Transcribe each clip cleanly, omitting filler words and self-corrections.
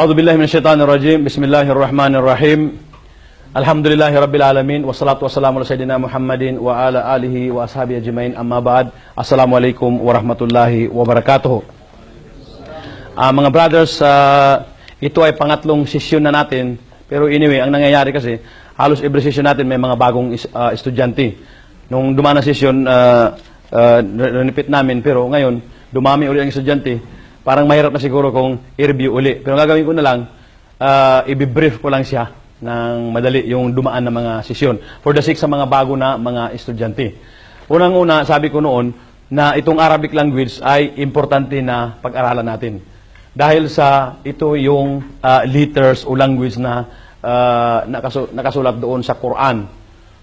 A'udhu billahi minasyaitanir rajim. Bismillahirrahmanirrahim. Alhamdulillahi rabbil alamin wassalatu wassalamu ala sayidina Muhammadin wa ala alihi wa ashabihi ajmain. Amma ba'd. Assalamualaikum warahmatullahi wabarakatuh. Mga brothers, ito ay pangatlong sesyon na natin. Pero anyway, ang nangyayari kasi, halos every session natin may mga bagong estudyante. Nung dumaan na session, repeat namin, pero ngayon, dumami ulit ang estudyante. Parang mahirap na siguro kung i-review uli. Pero gagawin ko na lang, i-brief ko lang siya ng madali yung dumaan na mga sesyon. For the sake sa mga bago na mga estudyante. Unang-una, sabi ko noon, na itong Arabic language ay importante na pag-aralan natin. Dahil sa ito yung letters o language na nakasulat doon sa Quran.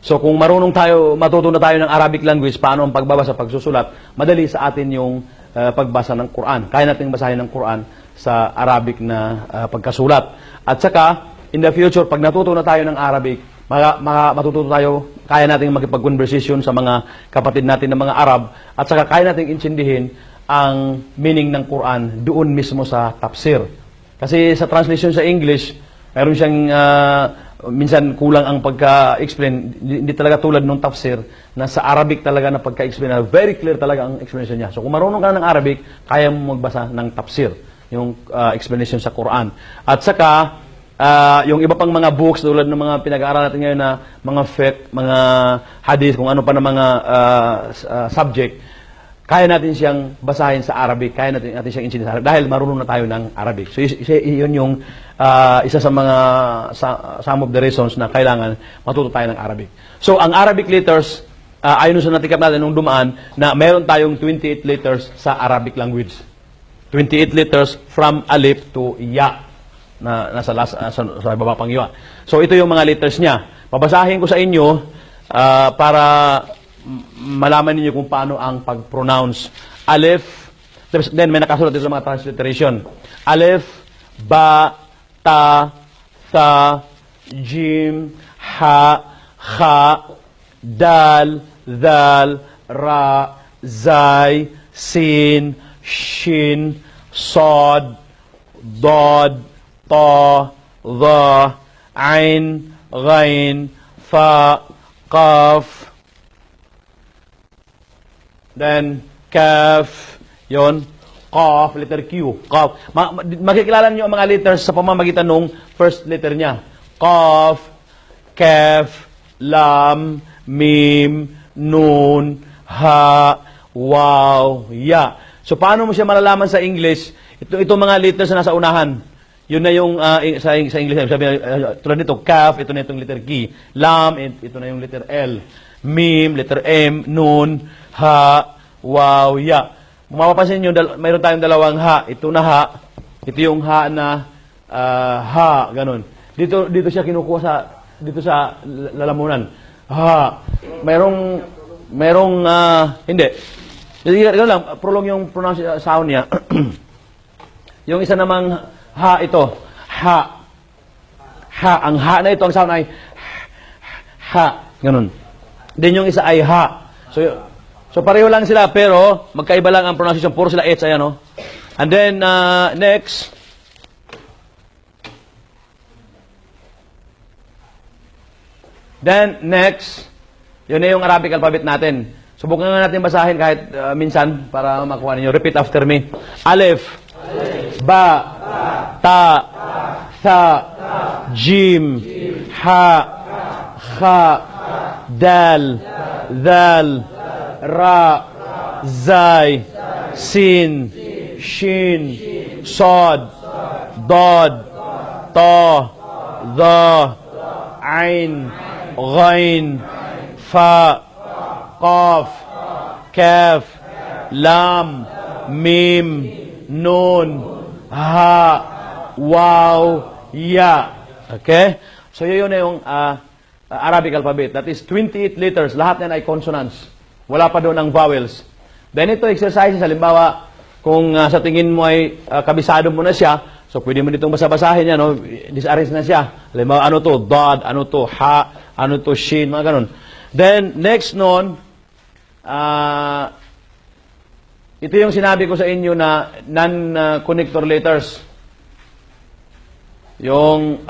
So kung marunong tayo, matuto na tayo ng Arabic language, paano ang pagbabasa, pagsusulat, madali sa atin yung pagbasa ng Quran. Kaya natin basahin ng Quran sa Arabic na pagkasulat. At saka, in the future, pag natuto na tayo ng Arabic, matututo tayo, kaya natin makipag-conversation sa mga kapatid natin ng mga Arab, at saka kaya natin intindihin ang meaning ng Quran doon mismo sa tafsir. Kasi sa translation sa English, mayroon siyang minsan kulang ang pagka-explain, hindi talaga tulad ng tafsir na sa Arabic talaga na pagka-explain na very clear talaga ang explanation niya. So kung marunong ka ng Arabic, kaya mo magbasa ng tafsir, yung explanation sa Quran. At saka, yung iba pang mga books tulad ng mga pinag-aaralan natin ngayon na mga fiqh, mga hadith, kung ano pa na mga subject, kaya natin siyang basahin sa Arabic, kaya natin siyang intindihin sa Arabic dahil marunong na tayo ng Arabic. So yun yung isa sa mga some of the reasons na kailangan matuto tayo ng Arabic. So ang Arabic letters, ayon sa natikap natin nung dumaan, na meron tayong 28 letters sa Arabic language. 28 letters from alif to ya na nasa sa baba pang ya. So ito yung mga letters niya. Babasahin ko sa inyo para malaman niyo kung paano ang pag-pronounce. Alif, then may nakasulat dito sa mga transliteration. Alif, ba, ta, tha, jim, ha, kha, dal, dhal, ra, zay, sin, shin, sod, dod, ta, dha, ain, ghain, fa, qaf, then, kaf, yon, qaf, letter Q, qaf. Makikilala niyo ang mga letters sa pamamagitan ng first letter niya. Qaf, kaf, lam, mim, nun, ha, waw, ya. So, paano mo siya malalaman sa English? Ito mga letters na nasa unahan. Yun na yung sa English. Sabi, tulad nito, kaf, ito na itong letter K. Lam, ito na yung letter L. Mim, letter M, nun, ha, waw, ya. Kung mapapansin nyo, mayroon tayong dalawang ha. Ito na ha. Ito yung ha na ha, ganun. Dito siya kinukuha dito sa lalamunan. Ha. Mayroong hindi. Ganun lang, prolong yung pronunciation sound niya. Yung isa namang ha, ito. Ha. Ha. Ang ha na ito, ang sound ay ha. Ganun. Then yung isa ay ha. So pareho lang sila, pero magkaiba lang ang pronunciation. Puro sila H, ayan, no? And then, next. Then, next. Yun na yung Arabic alphabet natin. Subukan nga natin basahin kahit minsan para makuha ninyo. Repeat after me. Alif. Ba. Ta. Tha. Jim. Ha. Kha. Dal. Dhal. Ra. Zay. Sin. Shin. Sod. Dod. Ta. Dha. Ain. Ghain. Fa. Qaf. Kaf. Lam. Mim. Nun. Ha. Waw. Ya. Okay? So yun na yung Arabic alphabet. That is 28 letters. Lahat yan ay consonants. Wala pa doon ang vowels. Then ito exercises, halimbawa, kung sa tingin mo ay kabisado mo na siya, so pwede mo ditong basa-basahin yan, no? Disarrange na siya. Halimbawa, ano to? Dod, ano to? Ha, ano to? Shin, mga ganun. Then, next nun, ito yung sinabi ko sa inyo na non-connector letters. Yung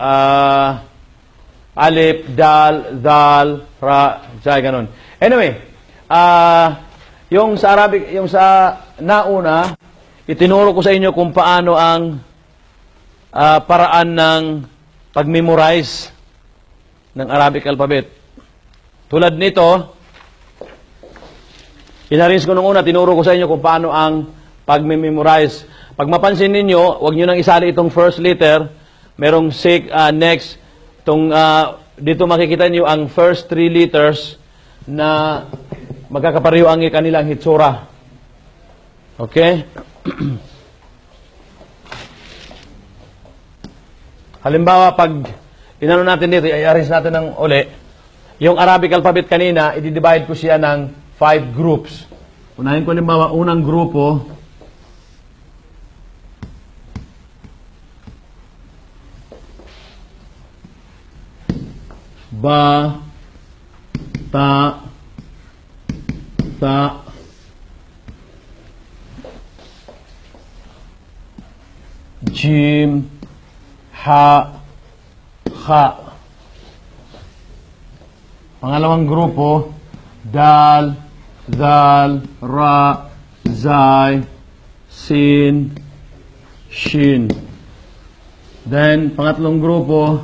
alif, dal, dal, ra, zay, ganun. Anyway, yung sa Arabic, yung sa nauna, itinuro ko sa inyo kung paano ang paraan ng pag-memorize ng Arabic alphabet. Tulad nito, inarrange ko nung una, tinuro ko sa inyo kung paano ang pag-memorize. Pag mapansin ninyo, huwag nyo nang isali itong first letter, merong next, dito makikita niyo ang first 3 letters na magkakapareho ang kanilang hitsura. Okay? Halimbawa, pag inano natin dito, i-arrange natin ng uli, yung Arabic alphabet kanina, i-divide ko siya ng 5 groups. Unahin ko halimbawa, unang grupo, ba, ta, ta, jim, ha, kha. Pangalawang grupo, dal, zal, ra, zay, sin, shin. Then, pangatlong grupo,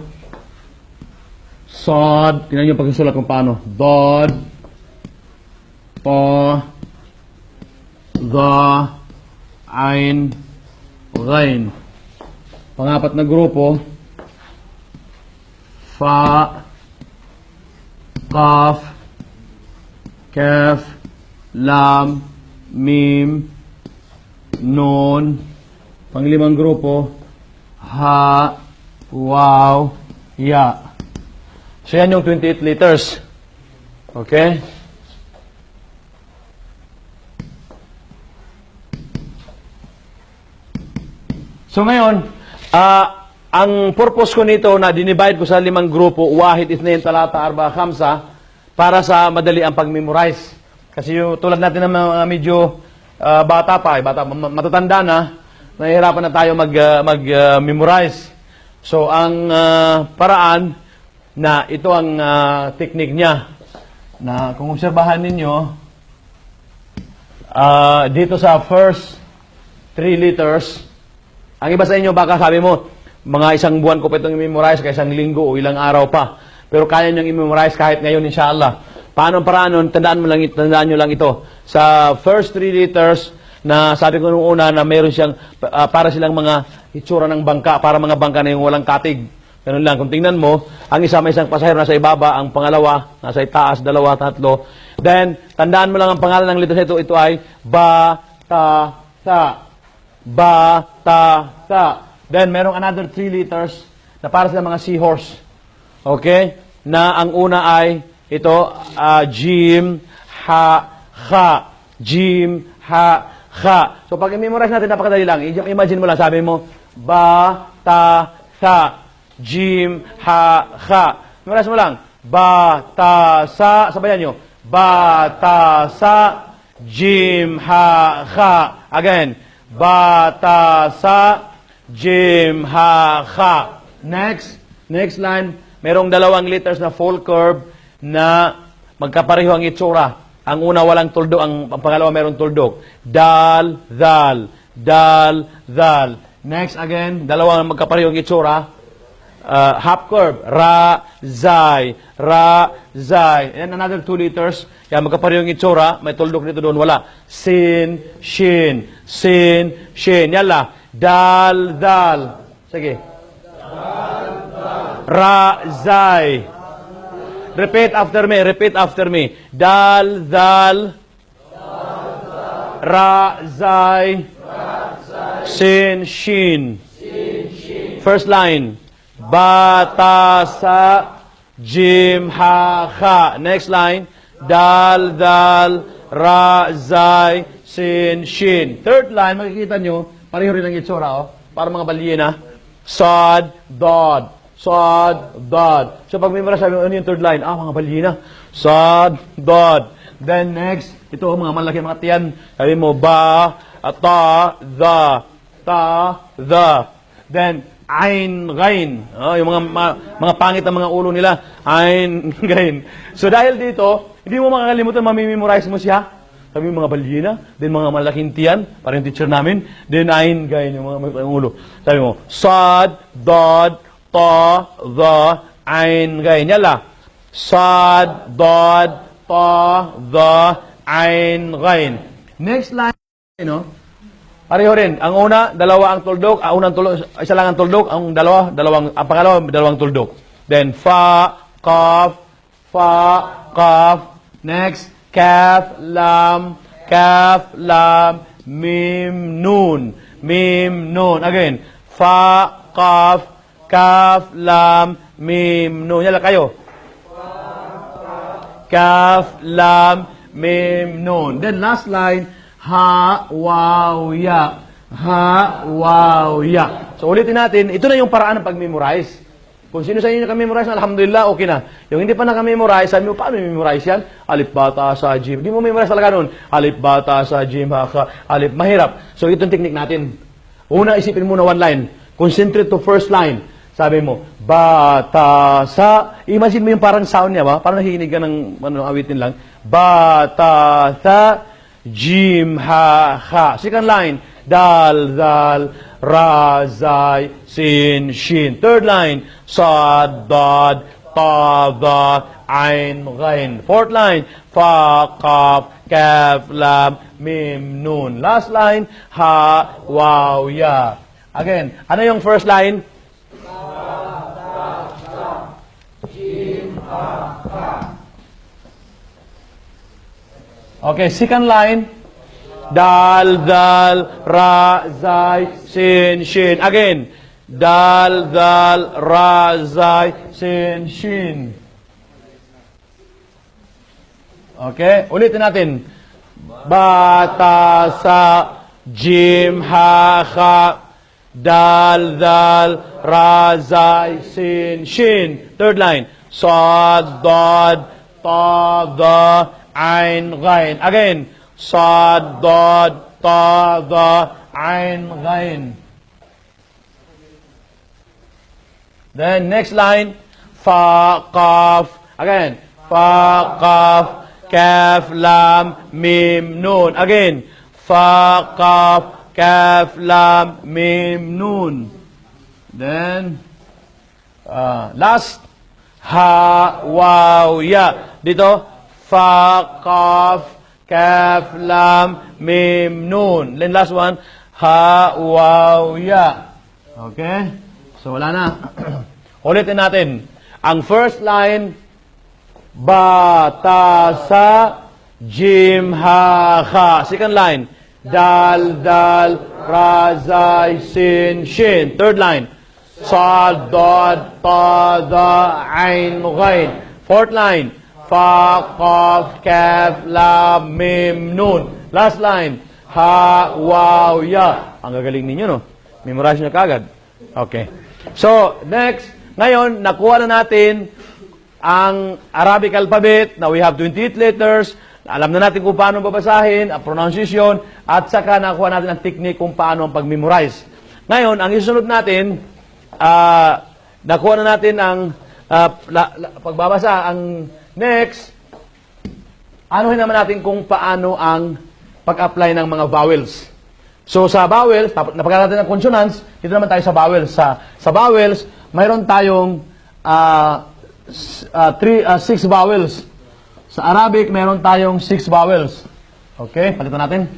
sod. Tingnan niyo pagsusulat kung paano. Dod, to, the, ain, ghain. Pangapat na grupo, fa, qaf, kaf, lam, mim, nun. Panglimang grupo, ha, waw, ya. So yan yung 28 letters. Okay? So ngayon, ang purpose ko nito na dinivide ko sa 5 grupo, wahid, ithnain, talata, arba, khamsa, para sa madali ang pag-memorize. Kasi yung tulad natin ng mga medyo bata pa, matatanda na, nahihirapan na tayo mag-memorize. So ang paraan na ito ang technique niya, na kung obserbahan ninyo, dito sa first 3 letters, ang iba sa inyo baka sabi mo, mga isang buwan ko pa itong i-memorize, kaya isang linggo o ilang araw pa. Pero kaya niyang i-memorize kahit ngayon, inshallah. Paano ang paraan nun? Tandaan nyo lang ito. Sa first 3 letters, na sabi ko nung una na meron siyang, para silang mga hitsura ng bangka, para mga bangka na yung walang katig. Ganun lang. Kung tingnan mo, ang isa may isang pasahero nasa ibaba, ang pangalawa nasa itaas, 2, 3. Then, tandaan mo lang ang pangalan ng letters nito. Ito ay ba, ta, sa. Ba, ta, sa. Then, merong another 3 letters na para sa mga seahorse. Okay? Na ang una ay ito, jim, ha, kha. Jim, ha, kha. So, pag i-memorize natin, napakadali lang. Imagine mo lang, sabi mo, ba, ta, sa. Jim, ha, kha. Memorize mo lang. Ba, ta, sa. Sabayan nyo. Ba, ta, sa. Jim, ha, kha. Again. Ba, ta, sa. Jim, ha, kha. Next line. Merong 2 letters na full curve na magkapareho ang itsura. Ang una walang tuldok, ang pangalawa merong tuldok. Dal, dal. Dal, dal. Next again, 2 magkapareho ang itsura. Half curve, ra, zay, ra, zay. And another 2 letters, kaya magkapareho yung itsura, may tuldok dito doon, wala. Sin, shin, sin, shin. Yala, dal, dal. Sige. Dal, dal. Ra, zay. Repeat after me. Dal, dal. Ra, zay. Sin, shin. First line. Ba, ta, sa, jim, ha, kha. Next line. Dal, dal, ra, zay, sin, shin. Third line, makikita nyo, pareho rin ang itsura, oh. Para mga balyena. Sod, dod. Sod, dod. So, pag may mara sabi, ano yung third line? Mga balyena. Sod, dod. Then, next, ito, mga malaki mga tiyan. Sabi mo, ba, ta, the. Ta, the. Then, Ain, Gain. Yung mga pangit na mga ulo nila. Ain, Gain. So dahil dito, hindi mo makakalimutan, mamimemorize mo siya. Sabi yung mga balyena, then mga malaking tiyan, parang yung teacher namin, then Ain, Gain, yung mga ulo. Sabi mo, Sad, Dod, Ta, The, Ain, Gain. Yala. Sad, Dod, Ta, The, Ain, Gain. Next line, pareho rin. Ang una, dalawa ang tuldok. Isa lang ang tuldok. Ang pangalawa, dalawang tuldok. Then, fa, kaf, next, kaf, lam, mim, nun. Again, fa, kaf, lam, mim, nun. Yala kayo. Kaf, lam, mim, nun. Then, last line, ha, waw, ya. Ha, waw, ya. So, ulitin natin. Ito na yung paraan ng pag-memorize. Kung sino sa inyo nakamemorize, alhamdulillah, okay na. Yung hindi pa nakamemorize, sabi mo, paano memorize yan? Alif, bata, sa, jim. Hindi mo memorize talaga nun. Alif, bata, sa, jim, haka, alif. Mahirap. So, itong technique natin. Una, isipin muna one line. Concentrate to first line. Sabi mo, bata, sa. Imagine mo yung parang sound niya, ba? Parang nahihinig ka ng awitin lang. Bata, sa, jim, ha, ha. Second line, dal, ra, zay, sin, shin. Third line, sad, dad, ta, da, ain, gain. Fourth line, fa, kaf, lam, mim, nun. Last line, ha, waw, ya. Again, ano yung first line? Okay, second line, dal, ra, zay, sin, shin. Again, dal, ra, zay, sin, shin. Okay, ulitin natin. Bata, sa, jim, ha, ha, dal, ra, zay, sin, shin. Third line, sad, dad, ta, da, ain, gain. Again, sad, dad, ta, da, ain, gain. Then, next line, fa, kaf. Again, fa, kaf, lam, mim, nun. Again, fa, kaf, lam, mim, nun. Then, last, ha, waw, ya. Dito, fa, kaf, lam, mim, nun. Then last one, ha, waw, ya. Okay? So, wala na. Ulitin natin. Ang first line, bata, sa, jim, ha, ha. Second line, dal, ra, zay, sin, shin. Third line, sad, dad, ta, da, ain, gain. Fourth line, fa, kaf, lam, mim, nun. Last line, ha, waw, ya. Ang gagaling ninyo, no? Memorize nyo kagad. Okay. So, next, ngayon, nakuha na natin ang Arabic alphabet. Now, we have 28 letters. Alam na natin kung paano babasahin, ang pronunciation, at saka nakuha natin ang technique kung paano ang pag-memorize. Ngayon, ang isunod natin, nakuha na natin ang pagbabasa. Ang next, anuhin naman natin kung paano ang pag-apply ng mga vowels. So, sa vowels, napagkala natin ng consonants, dito naman tayo sa vowels. Sa vowels, mayroon tayong 6 vowels. Sa Arabic, mayroon tayong 6 vowels. Okay, palitan natin.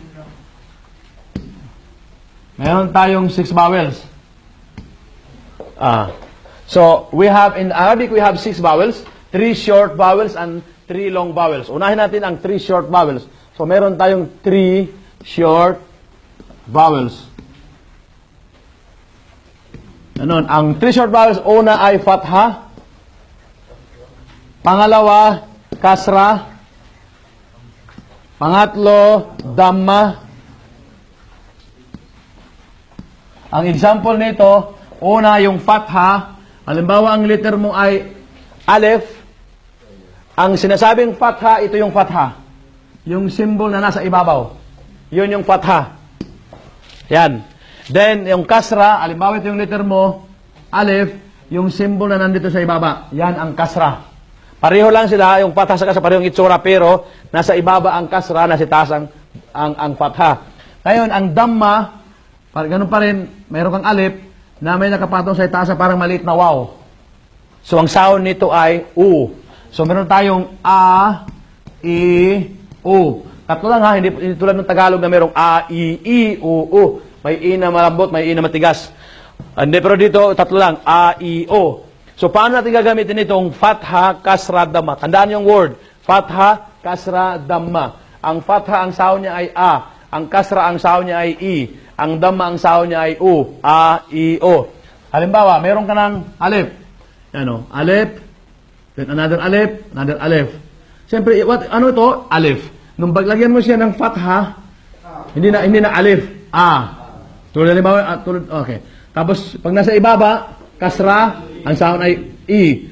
Mayroon tayong 6 vowels. So, we have, in Arabic, we have 6 vowels. 3 short vowels and 3 long vowels. Unahin natin ang 3 short vowels. So, meron tayong 3 short vowels. Ano? Ang 3 short vowels, una ay fatha. Pangalawa, kasra. Pangatlo, dhamma. Ang example nito, una yung fatha. Halimbawa, ang letter mo ay alif. Ang sinasabing fatha, ito yung fatha. Yung symbol na nasa ibabaw. Yun yung fatha. Yan. Then, yung kasra, halimbawa ito yung letter mo, alif, yung symbol na nandito sa ibaba. Yan ang kasra. Pareho lang sila, yung fatha sa kasra, parehong itsura, pero nasa ibaba ang kasra, nasa taas ang fatha. Ngayon, ang damma, ganun pa rin, mayroon kang alif, na may nakapatong sa itaas na parang maliit na waw. So, ang sound nito ay U. So, meron tayong A, I, U. Tatlo lang ha, hindi tulad ng Tagalog na merong A, I, U, U. May I na malambot, may I na matigas. Hindi, pero dito, tatlo lang, A, I, O. So, paano natin gagamitin itong fatha, kasra, damma? Tandaan yung word, fatha, kasra, damma. Ang fatha, ang sound niya ay A. Ang kasra, ang sound niya ay I. Ang damma, ang sound niya ay U. A, I, O. Halimbawa, meron ka ng alif. Ano? Alif, then another alif. Siyempre, ano ito? Alif. Nung paglagyan mo siya ng fatha, hindi na alif. A. Tulad halimbawa, okay. Tapos, pag nasa ibaba, kasra, ang sound ay I.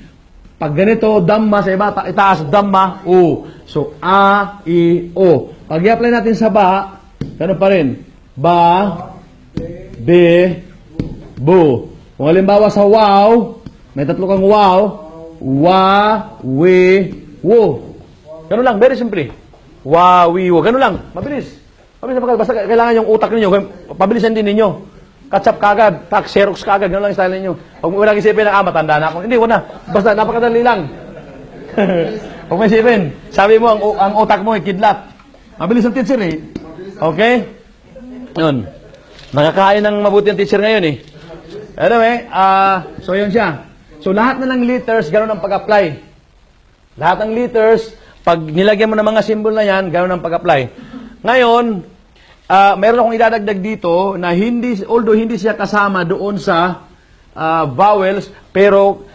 Pag ganito, damma sa ibaba, itaas, damma, U. So, A, I, O. Pag i-apply natin sa ba, ganun pa rin. Ba, be, bu. Kung halimbawa sa wow, may tatlo kang wow, wa, we, wo. Ganun lang, very simple. Wa, we, wo. Ganun lang, mabilis. Mabilis, basta kailangan yung utak ninyo, pabilisan din ninyo. Katsap kagad, tak, xerox kagad, gano'n lang yung style ninyo. Pag mo lang isipin na, matanda na ako. Hindi, wala. Basta, napakadali lang. Pag may isipin, sabi mo, ang utak mo ay kidlat. Mabilis ang teacher eh. Okay? Yun. Nakakain ng mabuti ang teacher ngayon eh. Anyway, so yun siya. So lahat na ng letters, gano'n ang pag-apply. Lahat ng letters, pag nilagyan mo ng mga symbol na yan, gano'n ang pag-apply. Ngayon, meron akong idadagdag dito na although hindi siya kasama doon sa vowels, pero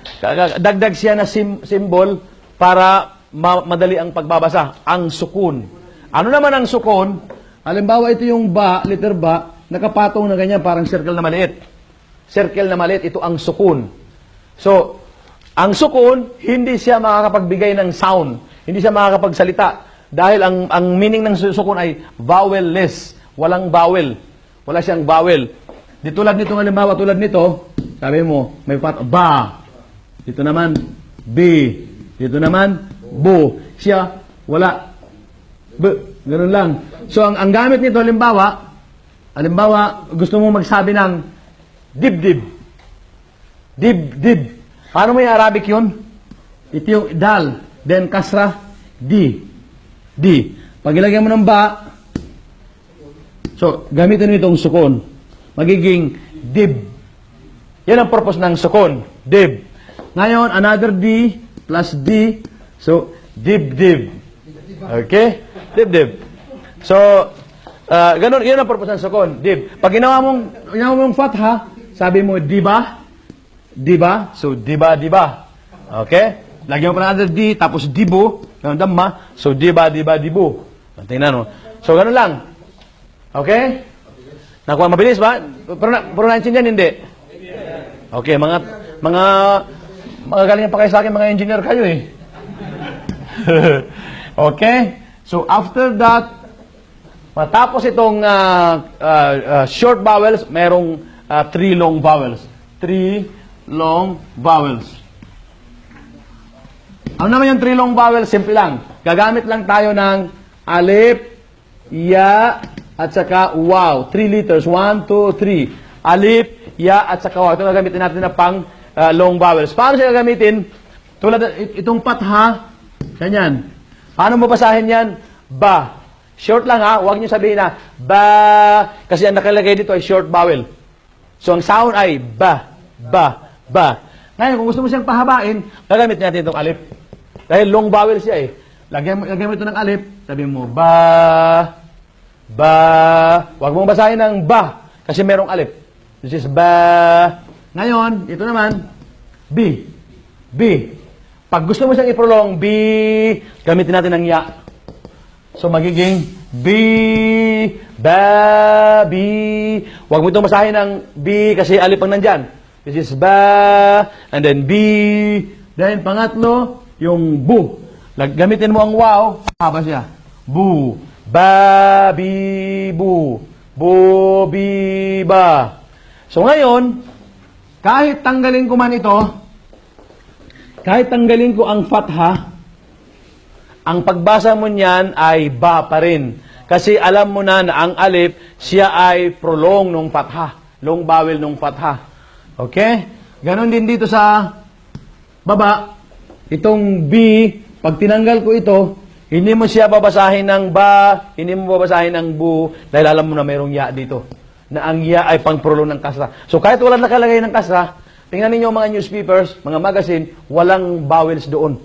dagdag siya na symbol para madali ang pagbabasa. Ang sukun. Ano naman ang sukun? Halimbawa, ito yung ba, letter ba, nakapatong na ganyan, parang circle na maliit. Circle na maliit, ito ang sukun. So, ang sukun, hindi siya makakapagbigay ng sound. Hindi siya makakapagsalita. Dahil ang meaning ng sukun ay vowel-less. Walang vowel. Wala siyang vowel. Di tulad nito, halimbawa, tulad nito, sabi mo, may ba. Dito naman, bi. Dito naman, bu. Siya, wala. Ganun lang. So, ang gamit nito, halimbawa, gusto mo magsabi ng dib-dib. Dib-dib. Paano mo yung Arabic yun? Ito yung dal. Then, kasra, di. Di. Pag ilagay mo ng ba, so, gamitin mo itong sukon. Magiging dib. Yan ang purpose ng sukon. Dib. Ngayon, another D plus D. So, dib-dib. Okay? Dib-dib. So, ganun, yan ang purpose ng sukon. Dib. Pag ginawa mong fatha, sabi mo, diba? Diba? So, diba? Okay? Lagyan mo pa ng another D, tapos dibo. Ganun damma. So, diba, dibo. Tingnan mo. So, ganun lang. Okay? Nakuha, mabilis ba? Pero naintindihan, hindi? Okay, mga galing pa kayo sa akin, mga engineer kayo eh. Okay? So, after that, matapos itong short vowels, merong 3 long vowels. 3 long vowels. Ano naman yung 3 long vowels? Simple lang. Gagamit lang tayo ng alif, ya, at saka wow. 3 letters. 1, 2, 3. Alif, ya, at saka wow. Ito gagamitin natin na pang long vowels. Paano siya gagamitin? Tulad itong patha, ganyan. Paano mo basahin yan? Ba. Short lang ha. Huwag niyo sabihin na ba. Kasi ang nakalagay dito ay short vowel. So ang sound ay ba. Ngayon, kung gusto mo siyang pahabain, gagamit natin itong alif. Dahil long vowel siya eh. Lagyan mo ito ng alif. Sabi mo, ba. Huwag mong basahin ng ba. Kasi merong alif. This is ba. Ngayon, ito naman, B. Pag gusto mo siyang i-prolong, B, gamitin natin ng ya. So, magiging B, ba, B. Huwag mo itong basahin ng B kasi alif ang nandyan. This is ba, and then B. Then, pangatlo, yung bu. Gamitin mo ang wow, haba siya. Bu. Ba, bi, bu. Bu, bi, ba. So, ngayon, kahit tanggalin ko man ito, kahit tanggalin ko ang fatha, ang pagbasa mo niyan ay ba pa rin. Kasi alam mo na ang alif, siya ay prolong nung fatha. Long vowel nung fatha. Okay? Ganon din dito sa baba. Itong B, pag tinanggal ko ito, hindi mo siya babasahin ng ba, hindi mo babasahin ng bu, dahil alam mo na mayroong ya dito. Na ang ya ay pang-prolong ng kasra. So kahit walang nakalagay ng kasra, tingnan ninyo mga newspapers, mga magazine, walang vowels doon.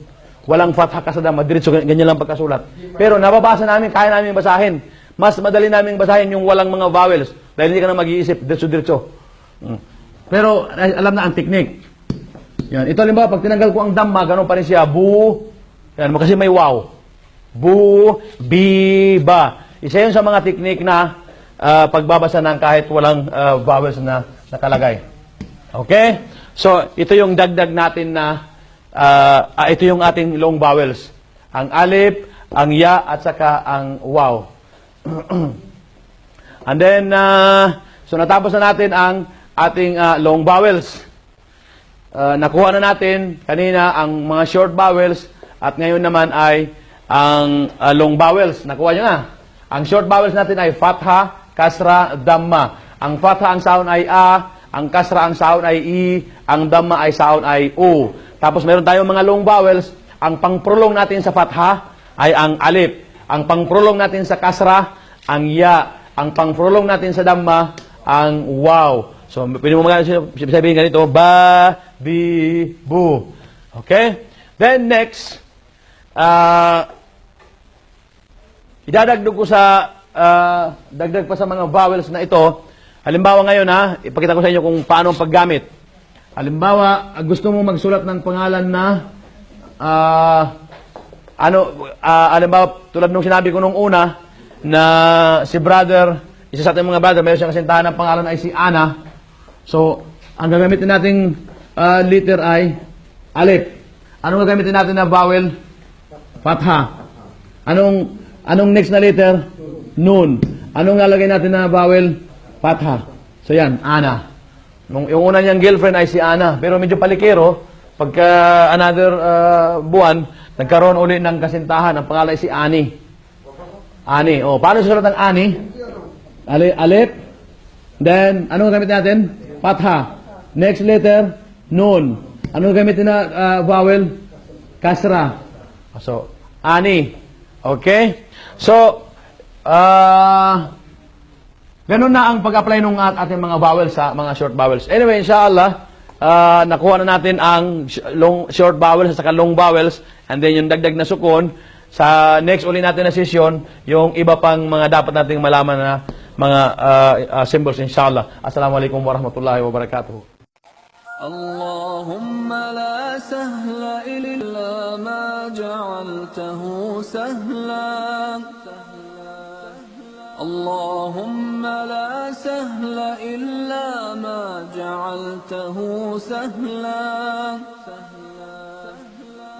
Walang fatha kasada, madiretso, ganyan lang pagkasulat. Pero nababasa namin, kaya namin basahin. Mas madali namin basahin yung walang mga vowels. Dahil hindi ka na mag-iisip, diretso-diretso. Pero alam na ang technique. Yan. Ito halimbawa, pag tinanggal ko ang damma, ganun pa rin siya. Bu, yan, kasi may wow. Bu, bi, ba. Isa yun sa mga technique na pagbabasa ng kahit walang vowels na nakalagay. Okay? So, ito yung dagdag natin na ito yung ating long vowels. Ang alif, ang ya, at saka ang wow. And then, so natapos na natin ang ating long vowels. Nakuha na natin kanina ang mga short vowels at ngayon naman ay ang long vowels. Nakuha nyo na. Ang short vowels natin ay fatha, kasra, damma. Ang fatha ang sound ay a, ang kasra ang sound ay i, ang damma ay sound ay u. Tapos meron tayong mga long vowels. Ang pangprolong natin sa fatha ay ang alif. Ang pangprolong natin sa kasra, ang ya. Ang pangprolong natin sa damma, ang wow. So, pwede mo sabihin ganito, ba, bi, bu. Okay? Then next, idadagdag ko sa, dagdag pa sa mga vowels na ito. Halimbawa ngayon ipakita ko sa inyo kung paano ang paggamit. Halimbawa, gusto mo magsulat ng pangalan na, halimbawa, tulad nung sinabi ko nung una, na si brother, isa sa ating mga brother, mayroon siyang kasintahan ng pangalan ay si Ana. So, ang gagamitin nating letter ay alif. Anong gagamitin natin na vowel? Fatha. Anong next na letter? Nun. Anong lalagay natin na vowel? Fatha. So yan, Ana. Yung una niyang girlfriend ay si Ana. Pero medyo palikero, pagka another buwan, nagkaroon uli ng kasintahan. Ang pangalan ay si Ani. Ani. O, paano susulat ang Ani? Alif. Then, anong gamitin natin? Fatha. Next letter, Nun. Anong gamitin na vowel? Kasra. So, Ani. Okay? So, ganun na ang pag-apply ng ating mga vowels sa mga short vowels. Anyway, inshallah, nakuha na natin ang short vowels at saka long vowels and then yung dagdag na sukon. Sa next uli natin na session, yung iba pang mga dapat nating malaman na mga symbols, inshallah. Assalamualaikum warahmatullahi wabarakatuh. اللهم لا سهل إلا ما جعلته سهلا اللهم لا سهل إلا ما جعلته سهلا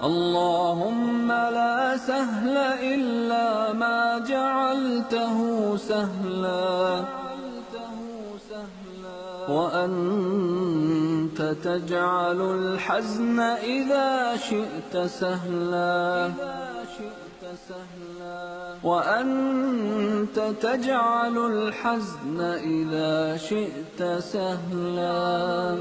اللهم لا سهل إلا ما جعلته سهلا وأنت تجعل الحزن إذا شئت سهلا وأنت تجعل الحزن إذا شئت سهلا